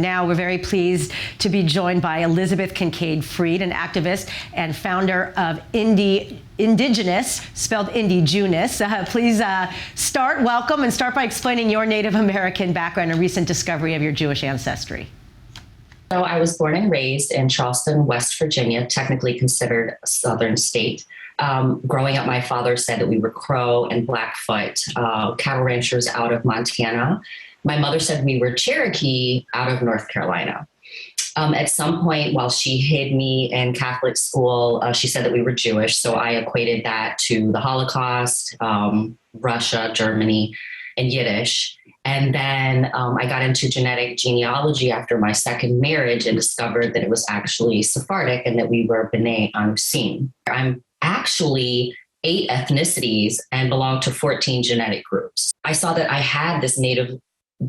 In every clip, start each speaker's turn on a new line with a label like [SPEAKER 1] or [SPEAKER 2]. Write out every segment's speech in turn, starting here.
[SPEAKER 1] now we're very pleased to be joined by Elizabeth Kincaid Fried, an activist and founder of Indigenous, spelled Indigenous. Please welcome and start by explaining your Native American background and recent discovery of your Jewish ancestry.
[SPEAKER 2] So I was born and raised in Charleston, West Virginia, technically considered a southern state. Growing up, my father said that we were Crow and Blackfoot, cattle ranchers out of Montana. My mother said we were Cherokee out of North Carolina. At some point, while she hid me in Catholic school, she said that we were Jewish. So I equated that to the Holocaust, Russia, Germany, and Yiddish. And then I got into genetic genealogy after my second marriage and discovered that it was actually Sephardic and that we were bneianousim. I'm actually 8 ethnicities and belong to 14 genetic groups. I saw that I had this Native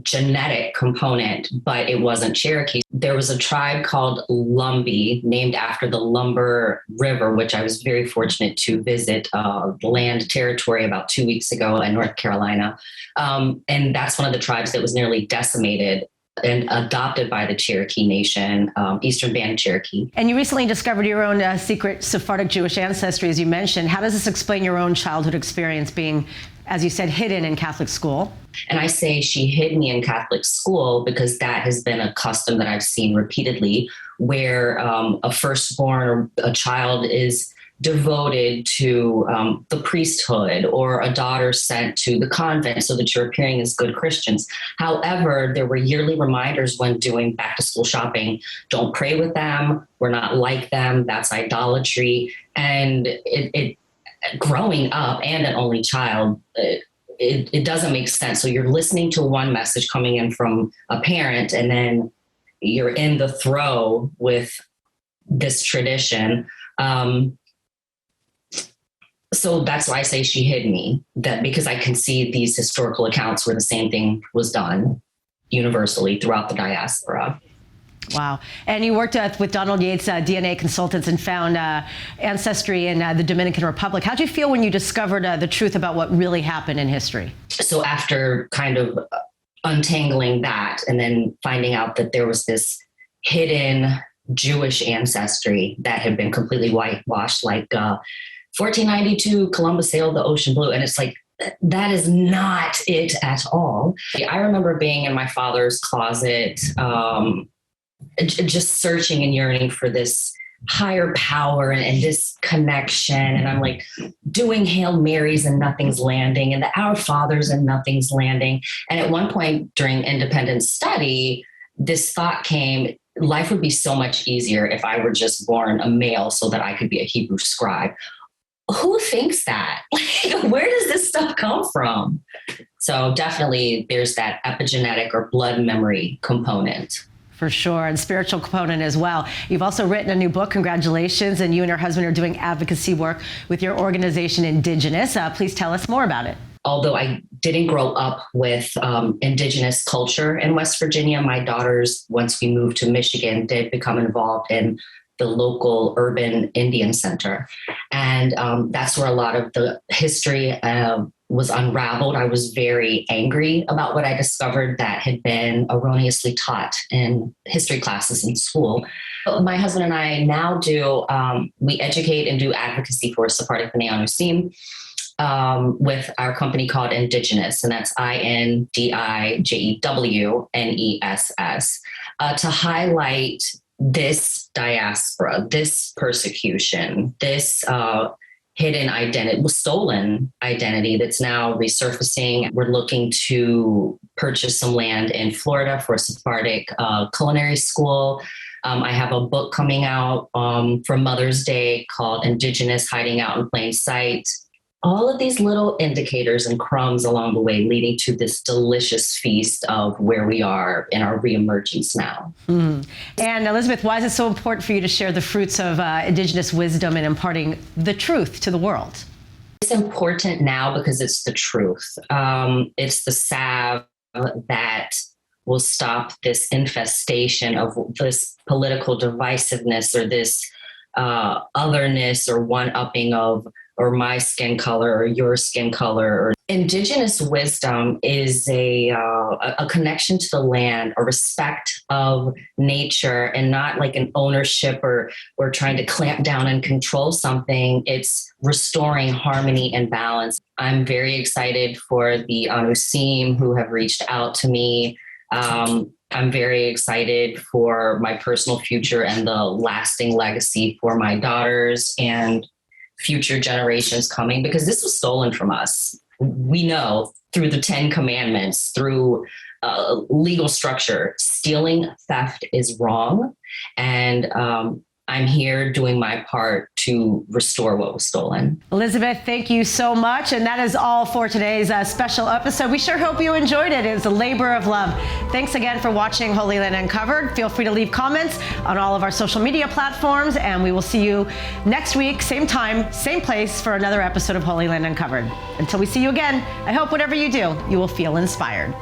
[SPEAKER 2] genetic component, but it wasn't Cherokee. There was a tribe called Lumbee, named after the Lumber River, which I was very fortunate to visit the land territory about 2 weeks ago in North Carolina. And that's one of the tribes that was nearly decimated and adopted by the Cherokee Nation, Eastern Band Cherokee.
[SPEAKER 1] And you recently discovered your own secret Sephardic Jewish ancestry, as you mentioned. How does this explain your own childhood experience being, as you said, hidden in Catholic school?
[SPEAKER 2] And I say she hid me in Catholic school because that has been a custom that I've seen repeatedly, where a firstborn or a child is devoted to the priesthood, or a daughter sent to the convent so that you're appearing as good Christians. However, there were yearly reminders when doing back to school shopping: don't pray with them, we're not like them, that's idolatry. And it growing up and an only child, it doesn't make sense. So you're listening to one message coming in from a parent, and then you're in the throw with this tradition. So that's why I say she hid me, that because I can see these historical accounts where the same thing was done universally throughout the diaspora.
[SPEAKER 1] Wow. And you worked with Donald Yates DNA Consultants and found Ancestry in the Dominican Republic. How'd you feel when you discovered the truth about what really happened in history?
[SPEAKER 2] So after kind of untangling that and then finding out that there was this hidden Jewish ancestry that had been completely whitewashed, like 1492, Columbus sailed the ocean blue. And it's like, that is not it at all. I remember being in my father's closet, just searching and yearning for this higher power and this connection. And I'm like doing Hail Marys and nothing's landing, and the Our Fathers and nothing's landing. And at one point during independent study, this thought came: life would be so much easier if I were just born a male so that I could be a Hebrew scribe. Who thinks that? Where does this stuff come from? So definitely there's that epigenetic or blood memory component.
[SPEAKER 1] For sure, and spiritual component as well. You've also written a new book, congratulations, and you and your husband are doing advocacy work with your organization Indigenous. Please tell us more about it.
[SPEAKER 2] Although I didn't grow up with Indigenous culture in West Virginia, my daughters, once we moved to Michigan, did become involved in the local urban Indian center. And that's where a lot of the history was unraveled. I was very angry about what I discovered that had been erroneously taught in history classes in school. But my husband and I now we educate and do advocacy for Sephardic bneianousim with our company called Indigenous, and that's INDIGEWNESS, to highlight this diaspora, this persecution, this hidden identity, stolen identity that's now resurfacing. We're looking to purchase some land in Florida for a Sephardic culinary school. I have a book coming out for Mother's Day called Indigenous: Hiding Out in Plain Sight. All of these little indicators and crumbs along the way leading to this delicious feast of where we are in our reemergence now.
[SPEAKER 1] And Elizabeth, why is it so important for you to share the fruits of Indigenous wisdom and imparting the truth to the world?
[SPEAKER 2] It's important now because it's the truth. It's the salve that will stop this infestation of this political divisiveness or this otherness or one-upping of or my skin color or your skin color. Indigenous wisdom is a connection to the land, a respect of nature, and not like an ownership or trying to clamp down and control something. It's restoring harmony and balance. I'm very excited for the bneianousim who have reached out to me. I'm very excited for my personal future and the lasting legacy for my daughters and future generations coming, because this was stolen from us. We know through the 10 Commandments, through legal structure, stealing, theft is wrong. And I'm here doing my part to restore what was stolen.
[SPEAKER 1] Elizabeth, thank you so much. And that is all for today's special episode. We sure hope you enjoyed it. It was a labor of love. Thanks again for watching Holy Land Uncovered. Feel free to leave comments on all of our social media platforms, and we will see you next week, same time, same place, for another episode of Holy Land Uncovered. Until we see you again, I hope whatever you do, you will feel inspired.